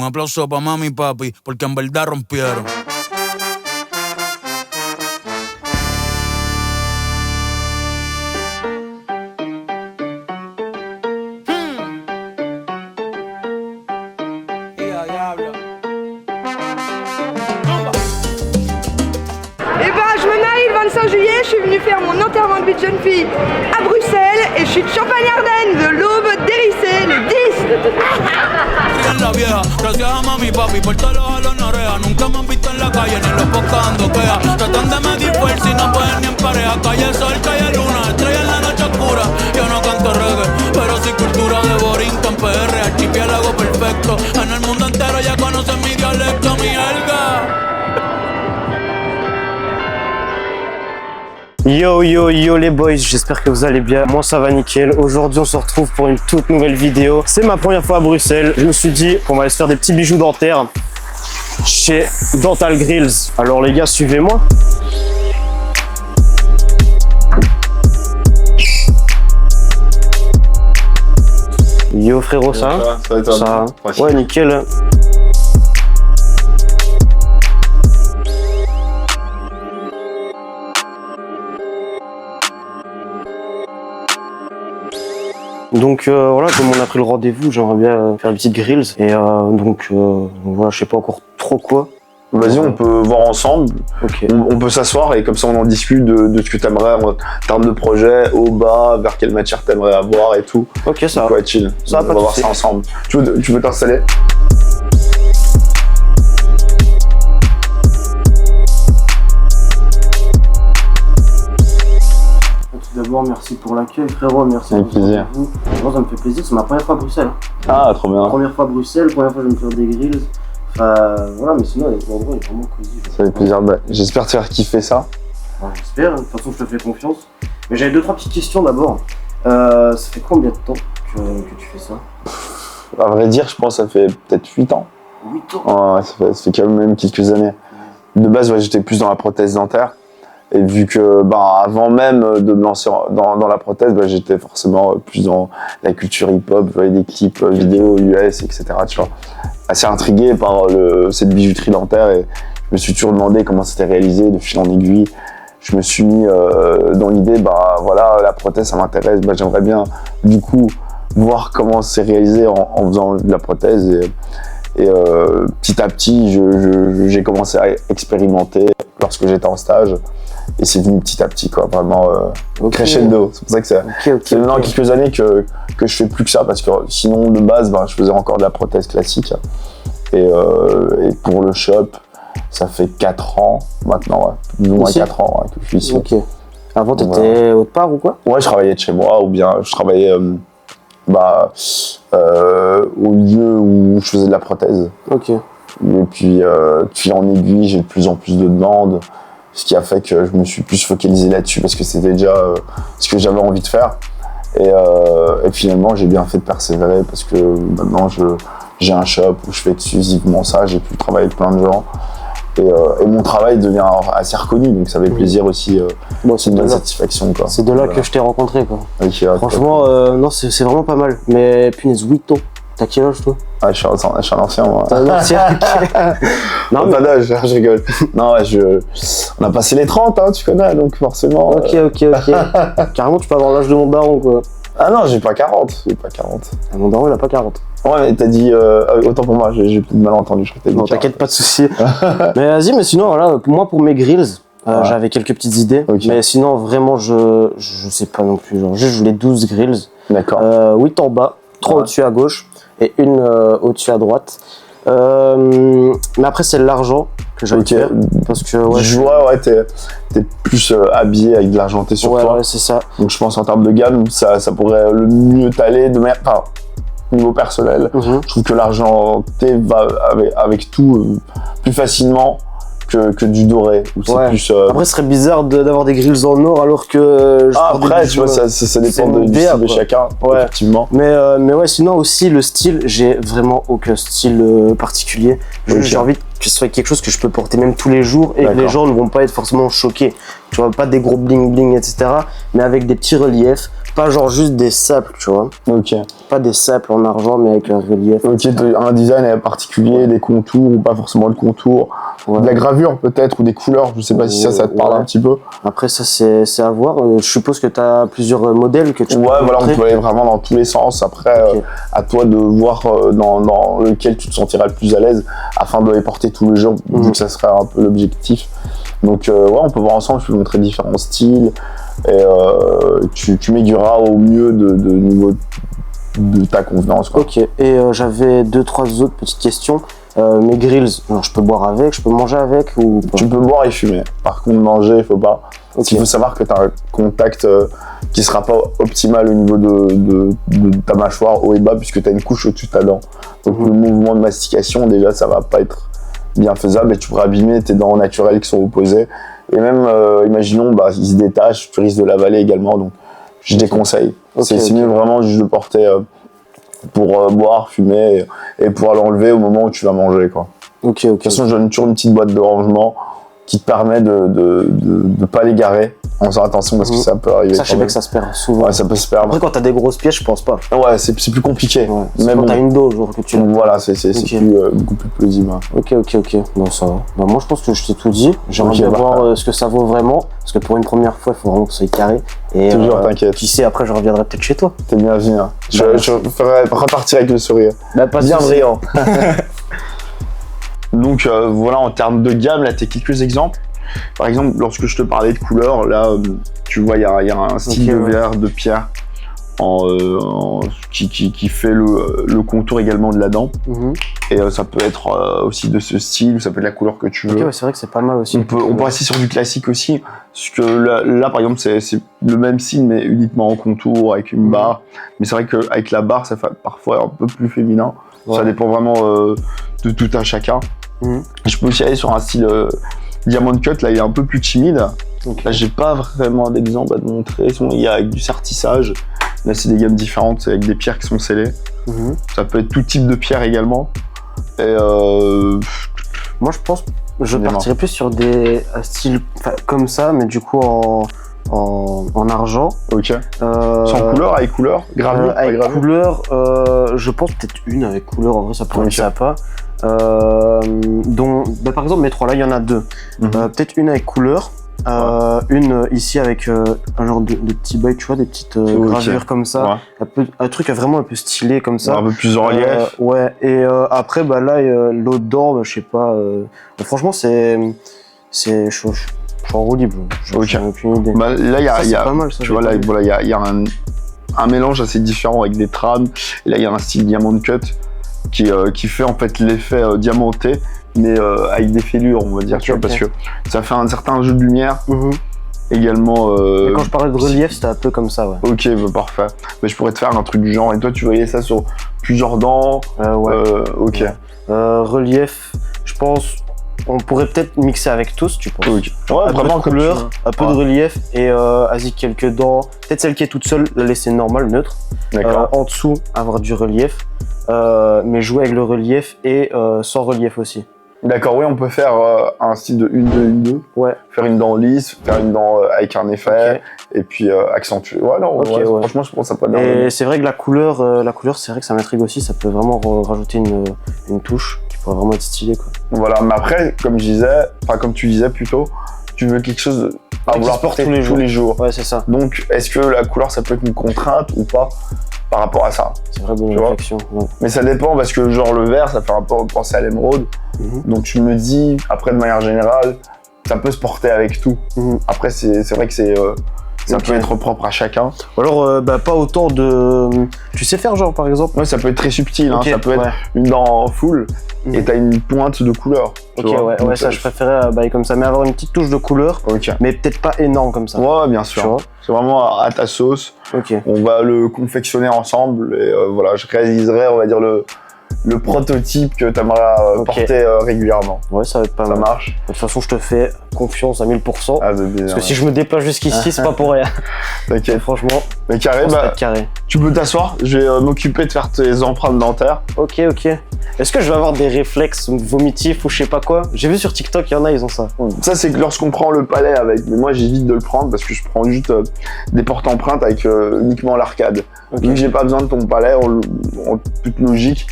Un aplauso pa' mami y papi, porque en verdad rompieron. Je me marie le 25 juillet, je suis venue faire mon enterrement de vie de jeune fille à Bruxelles et je suis de Champagne-Ardenne, de l'Aube d'Hérissé, le 10. La vieja, gracias a mami y papi por todos los jalos en oreja. Nunca me han visto en la calle ni en los podcasts dando queja. Tratan de medir fuerza y no pueden ni en pareja. Calle sol, calle luna, estrella en la noche oscura. Yo no canto reggae, pero sí cultura de Borinquen, PR, archipiélago perfecto. En el mundo entero ya conocen mi dialecto, mi jerga. Yo yo yo les boys, j'espère que vous allez bien, moi ça va nickel. Aujourd'hui on se retrouve pour une toute nouvelle vidéo. C'est ma première fois à Bruxelles, je me suis dit qu'on va aller se faire des petits bijoux dentaires chez Dental Grills. Alors les gars, suivez-moi. Yo frérot, ça va? Ça va. Ouais, nickel. Donc voilà, comme on a pris le rendez-vous, j'aimerais bien faire des petites grills. Et donc voilà, je sais pas encore trop quoi. Vas-y, on peut voir ensemble. Okay. On peut s'asseoir et comme ça on en discute de ce que tu aimerais en termes de projet, au bas, vers quelle matière tu aimerais avoir et tout. Ok, ça va. Chill. Ça va, on va voir ça ensemble. Tu veux t'installer? D'abord, merci pour l'accueil, frérot, merci. Avec plaisir. Moi, ça me fait plaisir, c'est ma première fois à Bruxelles. Ah, trop bien. Première fois à Bruxelles, première fois que je vais me faire des grills. Enfin, voilà, mais sinon, l'endroit est vraiment cosy. Ça fait plaisir. Bah, j'espère te faire kiffer ça. Ouais, j'espère, de toute façon, je te fais confiance. Mais j'avais 2-3 petites questions d'abord. Ça fait combien de temps que tu fais ça? À vrai dire, je pense que ça fait peut-être 8 ans. 8 ans? Ouais, ça fait quand même quelques années. De base, ouais, j'étais plus dans la prothèse dentaire. Et vu que, avant même de me lancer dans la prothèse, j'étais forcément plus dans la culture hip-hop, je voyais des clips vidéo US, etc. Tu vois, assez intrigué par cette bijouterie dentaire et je me suis toujours demandé comment c'était réalisé de fil en aiguille. Je me suis mis dans l'idée, voilà, la prothèse, ça m'intéresse, j'aimerais bien, du coup, voir comment c'est réalisé en faisant de la prothèse et petit à petit, j'ai commencé à expérimenter lorsque j'étais en stage. Et c'est venu petit à petit, quoi, vraiment crescendo. C'est pour ça que c'est maintenant quelques années que je fais plus que ça, parce que sinon, de base, je faisais encore de la prothèse classique. Et pour le shop, ça fait 4 ans maintenant, plus ou moins 4 ans que je suis ici. Ok. Avant, t'étais autre part ou quoi? Ouais, je travaillais de chez moi, ou bien je travaillais au lieu où je faisais de la prothèse. Ok. Et puis, de fil en aiguille, j'ai de plus en plus de demandes. Ce qui a fait que je me suis plus focalisé là-dessus parce que c'était déjà ce que j'avais envie de faire. Et finalement, j'ai bien fait de persévérer parce que maintenant, j'ai un shop où je fais exclusivement ça. J'ai pu travailler avec plein de gens. Et mon travail devient assez reconnu, donc ça fait plaisir aussi. C'est une bonne satisfaction, quoi. C'est de là que je t'ai rencontré, quoi. Okay, franchement, non, c'est vraiment pas mal. Mais punaise, 8 ans. T'as quel âge, toi? Ah, je suis un ancien, moi. T'es un ancien? Non, pas d'âge, je rigole. Non, on a passé les 30, tu connais, donc forcément. Ok. Carrément, tu peux avoir l'âge de mon daron, quoi. Ah non, j'ai pas 40. Mon daron, il a pas 40. Ouais, mais t'as dit, autant pour moi, j'ai peut-être mal entendu, je crois que t'as dit. Non, t'inquiète, pas de soucis. Mais vas-y, mais sinon, voilà, pour mes grills, j'avais quelques petites idées. Okay. Mais sinon, vraiment, je sais pas non plus. Genre, juste, je voulais 12 grills. D'accord. 8 en bas, 3 au-dessus à gauche et une au-dessus à droite. Mais après, c'est l'argent que j'avais faire. Parce que, je vois, t'es plus habillé avec de l'argenté sur toi. Ouais, c'est ça. Donc, je pense en termes de gamme, ça pourrait le mieux t'aller de manière. Enfin, niveau personnel, je trouve que l'argenté va avec tout plus facilement que du doré. Plus, après, ce serait bizarre d'avoir des grills en or alors que. Après, tu vois, ça dépend du style de chacun, effectivement. Mais ouais, sinon aussi, le style, j'ai vraiment aucun style particulier. J'ai envie que ce soit quelque chose que je peux porter même tous les jours et que les gens ne vont pas être forcément choqués. Tu vois, pas des gros bling bling, etc. Mais avec des petits reliefs, Pas genre juste des saples, tu vois. Ok. Pas des saples en argent, mais avec un relief. Ok, un design particulier, des contours ou pas forcément de contours. Ouais. De la gravure peut-être ou des couleurs, je sais pas si ça te parle Ouais. un petit peu. Après, ça, c'est à voir. Je suppose que tu as plusieurs modèles que tu peux Ouais, voilà, on montrer. peut aller vraiment dans tous les sens. Après, Ok. à toi de voir dans lequel tu te sentiras le plus à l'aise afin de les porter tous les jours, vu que ça serait un peu l'objectif. Donc, ouais, on peut voir ensemble, je peux montrer différents styles et tu m'aiguilleras au mieux de niveau de ta convenance, quoi. Ok, et j'avais 2-3 autres petites questions. Mes grills, genre, je peux boire avec, je peux manger avec ou pas? Tu peux boire et fumer. Par contre, manger, il faut pas. Ok. Il faut savoir que tu as un contact qui sera pas optimal au niveau de ta mâchoire haut et bas puisque tu as une couche au-dessus de ta dent. Donc le mouvement de mastication, déjà, ça va pas être bien faisable et tu pourras abîmer tes dents naturelles qui sont opposées. Et même, imaginons, ils se détachent, tu risques de l'avaler également. Donc je déconseille. C'est mieux vraiment juste de porter pour boire, fumer et pouvoir l'enlever au moment où tu vas manger, quoi. Ok. De toute façon, je donne toujours une petite boîte de rangement qui te permet de pas les garer en faisant attention parce que ça peut arriver. Ça, je sais pas que ça se perd souvent. Ouais, ça peut se perdre. Après, quand t'as des grosses pièces, je pense pas. Ouais, c'est plus compliqué. Ouais. Mais Quand bon, t'as une dose, genre que tu l'as. voilà, c'est Ok. beaucoup plus plausible. Ok. Bon, ça va. Bah, moi, je pense que je t'ai tout dit. J'aimerais Ok, bien bah, voir ce que ça vaut vraiment. Parce que pour une première fois, il faut vraiment que ça soit carré. Et, Toujours, t'inquiète. Qui sait, après, je reviendrai peut-être chez toi. T'es bienvenu. Hein. Je ferai repartir avec le sourire. Bah, pas Bien de souci. brillant. Donc voilà, en termes de gamme, là, t'as quelques exemples. Par exemple, lorsque je te parlais de couleurs, là, tu vois, il y a un style de verre, de pierre qui fait le contour également de la dent. Et ça peut être aussi de ce style, ça peut être la couleur que tu veux. Ok, ouais, c'est vrai que c'est pas mal aussi. On peut rester sur du classique aussi, parce que là par exemple, c'est le même style, mais uniquement en contour, avec une barre. Mais c'est vrai qu'avec la barre, ça fait parfois un peu plus féminin. Ouais. Ça dépend vraiment de tout un chacun. Je peux aussi aller sur un style Diamond Cut, là il est un peu plus timide. Là j'ai pas vraiment d'exemple à te montrer. Il y a avec du sertissage. Là c'est des gammes différentes, avec des pierres qui sont scellées. Ça peut être tout type de pierre également. Et moi je pense je partirais plus sur des styles comme ça, mais du coup en argent. Ok. Sans couleur, avec couleur, gravure, avec couleur, je pense peut-être une avec couleur, en vrai ça pourrait être sympa. Dont, par exemple mes trois là, il y en a deux. Peut-être une avec couleur, une ici avec un genre de petit boy, tu vois, des petites gravures comme ça. Un truc vraiment un peu stylé comme ça. Un peu plus en relief. Ouais, et après là l'autre dent, je sais pas. Franchement je suis en roue libre. J'ai aucune idée. Là il y a pas mal, ça, tu vois, là voilà, il y a un mélange assez différent avec des trames. Et là il y a un style Diamond Cut qui fait en fait l'effet diamanté, mais avec des fêlures, on va dire, tu vois, parce que ça fait un certain jeu de lumière. Également. Et quand je parlais de relief, c'était un peu comme ça, ouais. Ok, parfait. Mais je pourrais te faire un truc du genre. Et toi, tu voyais ça sur plusieurs dents. Ok. Ouais. Relief, je pense. On pourrait peut-être mixer avec tous, tu penses? Okay. Ouais, vraiment de couleur, un peu de relief et vas-y quelques dents. Peut-être celle qui est toute seule, la laisser normale, neutre. En dessous, avoir du relief. Mais jouer avec le relief et sans relief aussi. D'accord, oui, on peut faire un style de 1-2-1-2. Ouais. Faire une dent lisse, faire une dent avec un effet, et puis accentuer. Ouais, non, franchement, je pense que ça peut être bien. Et c'est vrai que la couleur, c'est vrai que ça m'intrigue aussi, ça peut vraiment rajouter une touche qui pourrait vraiment être stylée, quoi. Voilà, mais après, comme tu disais plutôt, tu veux quelque chose à vouloir porter tous les jours. Ouais, c'est ça. Donc, est-ce que la couleur, ça peut être une contrainte ou pas par rapport à ça? C'est une vraie bonne réflexion. Ouais. Mais ça dépend parce que genre le vert, ça fait un peu penser à l'émeraude. Donc je me dis, après de manière générale, ça peut se porter avec tout. Après c'est vrai que ça peut être propre à chacun. Ou alors pas autant de... Tu sais faire genre par exemple? Ouais, ça peut être très subtil, hein. Ça peut être une dent full et t'as une pointe de couleur. Ouais, ça je préférais comme ça, mais avoir une petite touche de couleur, mais peut-être pas énorme comme ça. Ouais, bien sûr. C'est vraiment à ta sauce. On va le confectionner ensemble et voilà, je réaliserai, on va dire, le prototype que tu aimeras porter régulièrement. Ouais, ça va être pas mal. Ça marche. De toute façon, je te fais confiance à 1000%. Ah, parce que si je me déplace jusqu'ici, c'est pas pour rien. T'inquiète. Franchement, mais carré, carré. Tu peux t'asseoir, je vais m'occuper de faire tes empreintes dentaires. Ok. Est-ce que je vais avoir des réflexes vomitifs ou je sais pas quoi? J'ai vu sur TikTok, il y en a, ils ont ça. Ça, c'est que lorsqu'on prend le palais avec, mais moi j'évite de le prendre parce que je prends juste des porte-empreintes avec uniquement l'arcade. Okay. Vu que j'ai pas besoin de ton palais, en toute logique,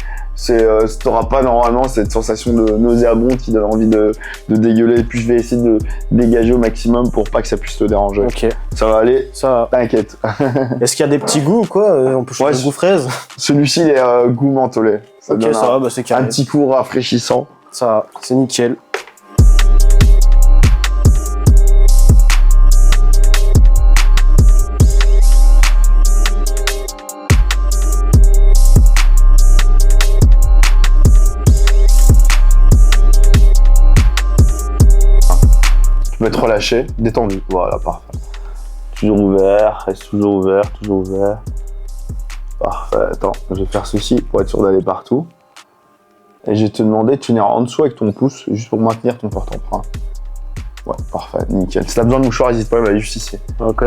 t'auras pas normalement cette sensation de nauséabonde qui donne envie de dégueuler. Et puis je vais essayer de dégager au maximum pour pas que ça puisse te déranger. Ok. Ça va aller, Ça va. t'inquiète. Est-ce qu'il y a des petits goûts ou quoi? On peut choisir le goût fraise? Celui-ci, il est goût mentholé. Ça Ok, donne ça va, bah c'est un carré. petit coup rafraîchissant. Ça va, c'est nickel. Tu peux être relâché, détendu. Voilà, parfait. Toujours ouvert, reste toujours ouvert, toujours ouvert. Parfait. Attends, je vais faire ceci pour être sûr d'aller partout. Et je vais te demander de tenir en dessous avec ton pouce, juste pour maintenir ton porte-emprunt. Ouais, parfait, nickel. Si t'as besoin de mouchoir, n'hésite pas, il va juste ici. Ok.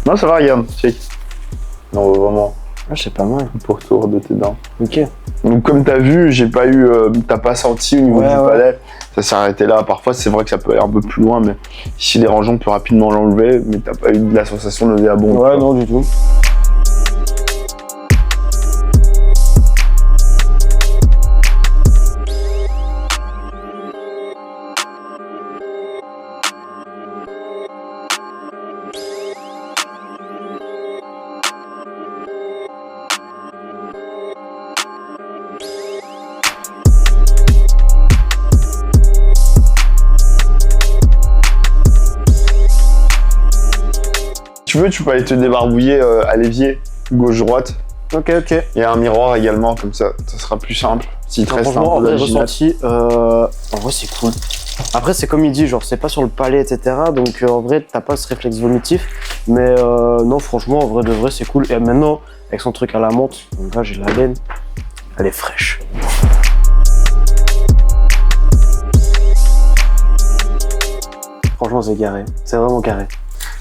Non, ça va, regarde, check. Non, vraiment, Ah, c'est pas mal. pour tour de tes dents. Ok. Donc comme t'as vu, t'as pas senti au niveau du palais, ça s'est arrêté là. Parfois c'est vrai que ça peut aller un peu plus loin, mais si dérangeant, on peut rapidement l'enlever, mais t'as pas eu de la sensation nauséabonde. Ouais, non, du tout. Si tu veux, tu peux aller te débarbouiller à l'évier, gauche-droite. Ok, ok. Il y a un miroir également, comme ça sera plus simple. S'il te reste un Franchement, en peu vrai, d'alginate. ressenti, en vrai, c'est cool. Après, c'est comme il dit, genre, c'est pas sur le palais, etc. Donc, en vrai, t'as pas ce réflexe vomitif. Mais non, franchement, en vrai de vrai, c'est cool. Et maintenant, avec son truc à la menthe, donc là, j'ai la laine. Elle est fraîche. Franchement, c'est carré. C'est vraiment carré.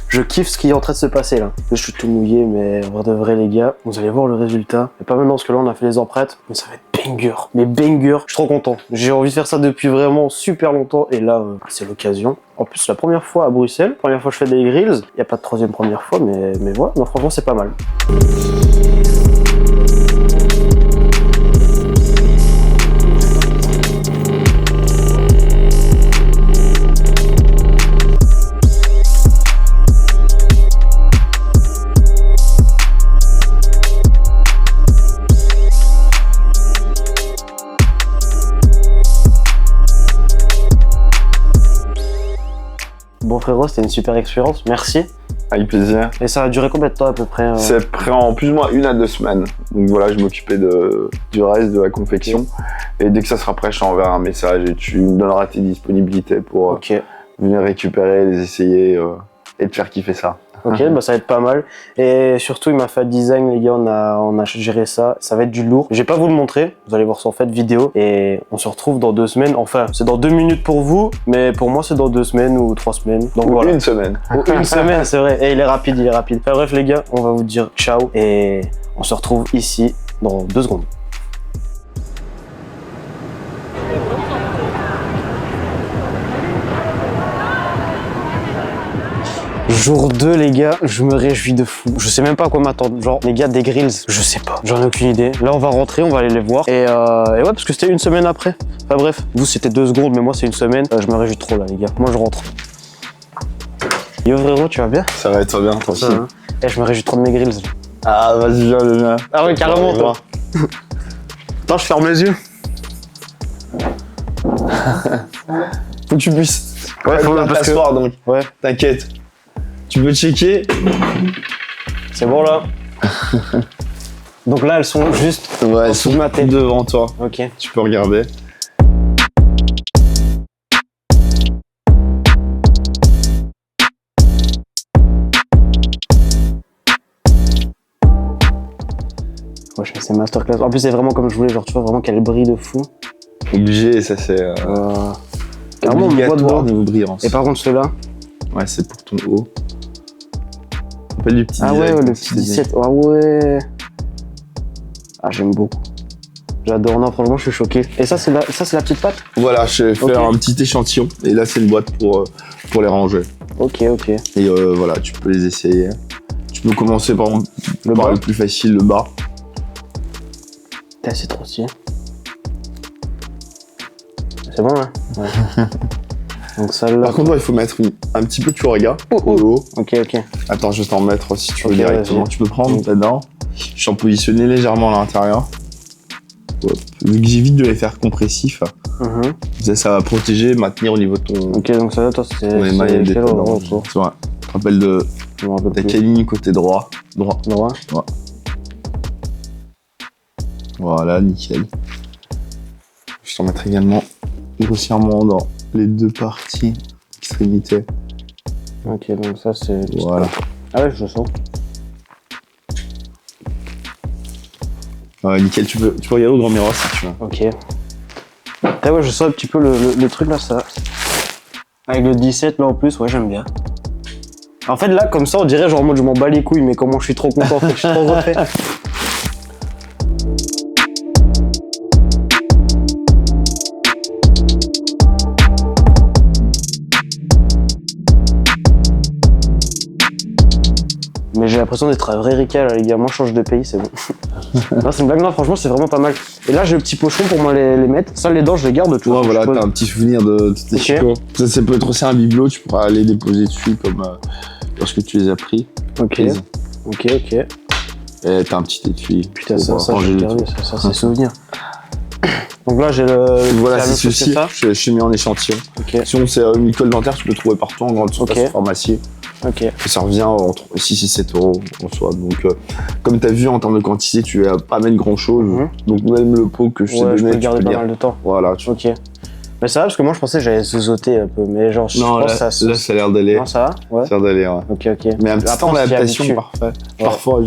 Je kiffe ce qui est en train de se passer là. Je suis tout mouillé, mais en vrai de vrai, les gars, vous allez voir le résultat. Et pas maintenant, parce que là, on a fait les empreintes, mais ça va être banger. Mais banger, je suis trop content. J'ai envie de faire ça depuis vraiment super longtemps, et là, c'est l'occasion. En plus, la première fois à Bruxelles, première fois que je fais des grills. Il n'y a pas de troisième première fois, mais voilà. Non, franchement, c'est pas mal. Bon frérot, c'était une super expérience, merci. Avec plaisir. Et ça a duré combien de temps à peu près C'est prêt en plus ou moins 1 à 2 semaines. Donc voilà, je m'occupais du reste de la confection. Et dès que ça sera prêt, je t'enverrai un message et tu me donneras tes disponibilités pour Ok, venir récupérer, les essayer et te faire kiffer ça. ok, bah ça va être pas mal. Et surtout, il m'a fait design, les gars, on a géré ça. Ça va être du lourd. Je vais pas vous le montrer, vous allez voir ça en fait vidéo. Et on se retrouve dans 2 semaines. Enfin, c'est dans 2 minutes pour vous, mais pour moi, c'est dans 2 semaines ou 3 semaines. Donc Ou voilà. 1 semaine. Ou 1 semaine, c'est vrai. Et il est rapide, il est rapide. Enfin bref, les gars, on va vous dire ciao. Et on se retrouve ici dans 2 secondes. Jour 2 les gars, je me réjouis de fou. Je sais même pas à quoi m'attendre. Genre les gars des grills, je sais pas. J'en ai aucune idée. Là on va rentrer, on va aller les voir. Et ouais parce que c'était 1 semaine après. Enfin bref, vous c'était 2 secondes mais moi c'est 1 semaine. Je me réjouis trop là les gars. Moi je rentre. Yo frérot, tu vas bien? Ça va être bien, toi aussi. Eh je me réjouis trop de mes grills. Ah, vas-y, viens. Ah ouais carrément toi. Attends, je ferme les yeux. Faut que tu puisses. Ouais, faut parce que... t'asseoir, donc. Ouais, T'inquiète. Tu peux checker. c'est bon là. Donc là elles sont juste Ouais, en dessous de ma tête. devant toi. Ok. Tu peux regarder. Ouais, je fais ces masterclass. En plus c'est vraiment comme je voulais, genre tu vois vraiment qu'elle brille de fou. Obligé, ça c'est. carrément mon bois de obligatoire bois. niveau brillance. Et par contre, ceux-là. Ouais, c'est pour ton haut. On appelle du petit Ah ouais, design, le petit 17. Ah ouais. Ah, j'aime beaucoup. J'adore. Non, franchement, je suis choqué. Et ça, c'est la petite pâte? Voilà, je vais faire un petit échantillon. Et là, c'est une boîte pour les ranger. Ok. Et voilà, tu peux les essayer. Tu peux commencer par le plus facile, le bas. Putain, c'est trop stylé. C'est bon, hein? Ouais. Donc ça là. Par contre, il faut mettre un petit peu de chouariga Oh. au haut. Ok. Attends, je vais t'en mettre si tu veux Ok, directement. vas-y. Tu peux prendre là-dedans. Je vais en positionner légèrement à l'intérieur. Hop. Vu que j'évite de les faire compressifs, ça va protéger, maintenir au niveau de ton... Ok, donc ça là, toi, c'est émaillé quel dedans. endroit Tu vois, tu te rappelles de Je me rappelle ta plus. canine côté droit. Droit. Voilà, nickel. Je t'en mettrai également grossièrement dans les deux parties extrémités. Ok, donc ça c'est... Voilà. Ah ouais, je le sens. Ouais, nickel, tu peux regarder au grand miroir si tu veux. Ok. Ah ouais, je sens un petit peu le truc là, ça. Avec le 17 là en plus, ouais, j'aime bien. En fait là, comme ça, on dirait genre en mode je m'en bats les couilles, mais comment je suis trop content, je suis trop refait. Mais j'ai l'impression d'être un vrai Rika là, les gars. Moi, je change de pays, c'est bon. Non, c'est une blague, non, franchement, c'est vraiment pas mal. Et là, j'ai le petit pochon pour moi les mettre. Ça, les dents, je les garde tout. Ouais, voilà, t'as un petit souvenir de tes chicots. Ça peut être aussi un bibelot, tu pourras aller déposer dessus comme lorsque tu les as pris. Ok. Et t'as un petit étui. Putain, ça, j'ai gardé, ça, c'est souvenir. Donc là, j'ai le. Voilà, c'est ceci. Je mis en échantillon. Ok. Sinon, c'est une colle dentaire, tu peux trouver partout en grande surface pharmacie. Ok. Et ça revient entre 6 et 7 euros en soi. Donc, comme tu as vu en termes de quantité, tu vas pas mettre grand chose. Donc, même le pot que je t'ai donné, je peux le tu garder peux pas lire. mal de temps. Voilà. Ok. Mais ça va, parce que moi, je pensais que j'allais zozoter un peu. Mais genre, je pense que ça. Là, ça a l'air d'aller. Non, ça va? Ouais. Ça a l'air d'aller, ouais. Ok. Mais un petit temps d'adaptation, parfait. Parfois,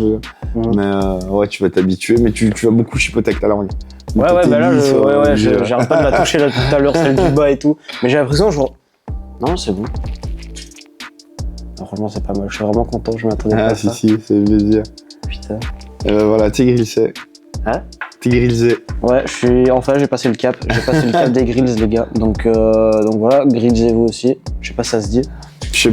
mais ouais, tu vas t'habituer, mais tu vas beaucoup chipoter avec ta langue. Ouais, bah là, j'arrête pas de la toucher là tout à l'heure, celle du bas et tout. Mais j'ai l'impression, genre. Non, c'est bon. Non, franchement, c'est pas mal. Je suis vraiment content, je m'attendais pas à ça. Ah, si, c'est plaisir. Putain. Voilà, t'es grillé. Hein? T'es grillé. Ouais, enfin, j'ai passé le cap. J'ai passé le cap des grills, les gars. Donc voilà, grillez-vous aussi. Je sais pas si ça se dit.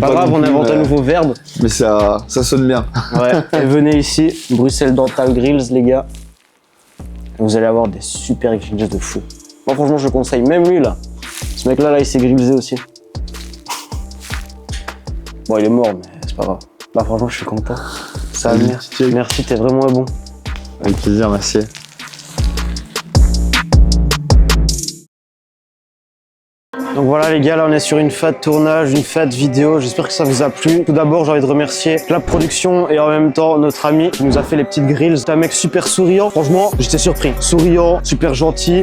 Pas grave, on invente un nouveau verbe. Mais ça sonne bien. Ouais, et venez ici, Bruxelles Dental Grills, les gars. Vous allez avoir des super grills de fou. Moi, franchement, je conseille. Même lui, là. Ce mec-là, il s'est grillé aussi. Bon, il est mort, mais c'est pas grave. Bah, franchement, je suis content. Ça va venir. Merci, t'es vraiment bon. Avec plaisir, merci. Donc voilà les gars, là on est sur une fat tournage, une fat vidéo, j'espère que ça vous a plu. Tout d'abord j'ai envie de remercier la production et en même temps notre ami qui nous a fait les petites grills. C'est un mec super souriant, franchement j'étais surpris. Souriant, super gentil,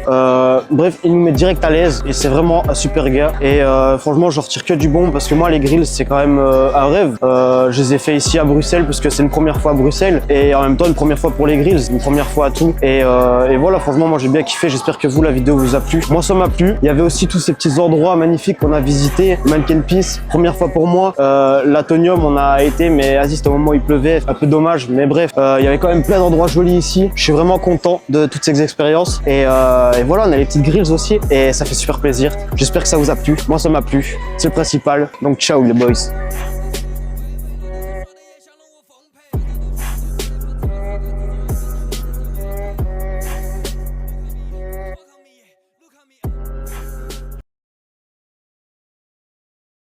bref il nous met direct à l'aise et c'est vraiment un super gars. Et franchement je retire que du bon parce que moi les grills c'est quand même un rêve. Je les ai fait ici à Bruxelles parce que c'est une première fois à Bruxelles et en même temps une première fois pour les grills, une première fois à tout. Et voilà, franchement moi j'ai bien kiffé, j'espère que vous la vidéo vous a plu. Moi ça m'a plu, il y avait aussi tous ces petits endroits magnifiques qu'on a visité. Mannequin Peace, première fois pour moi. L'Atonium on a été, mais vas-y c'était au moment où il pleuvait, un peu dommage, mais bref, il y avait quand même plein d'endroits jolis ici. Je suis vraiment content de toutes ces expériences et voilà, on a les petites grills aussi et ça fait super plaisir. J'espère que ça vous a plu, moi ça m'a plu, c'est le principal. Donc ciao les boys.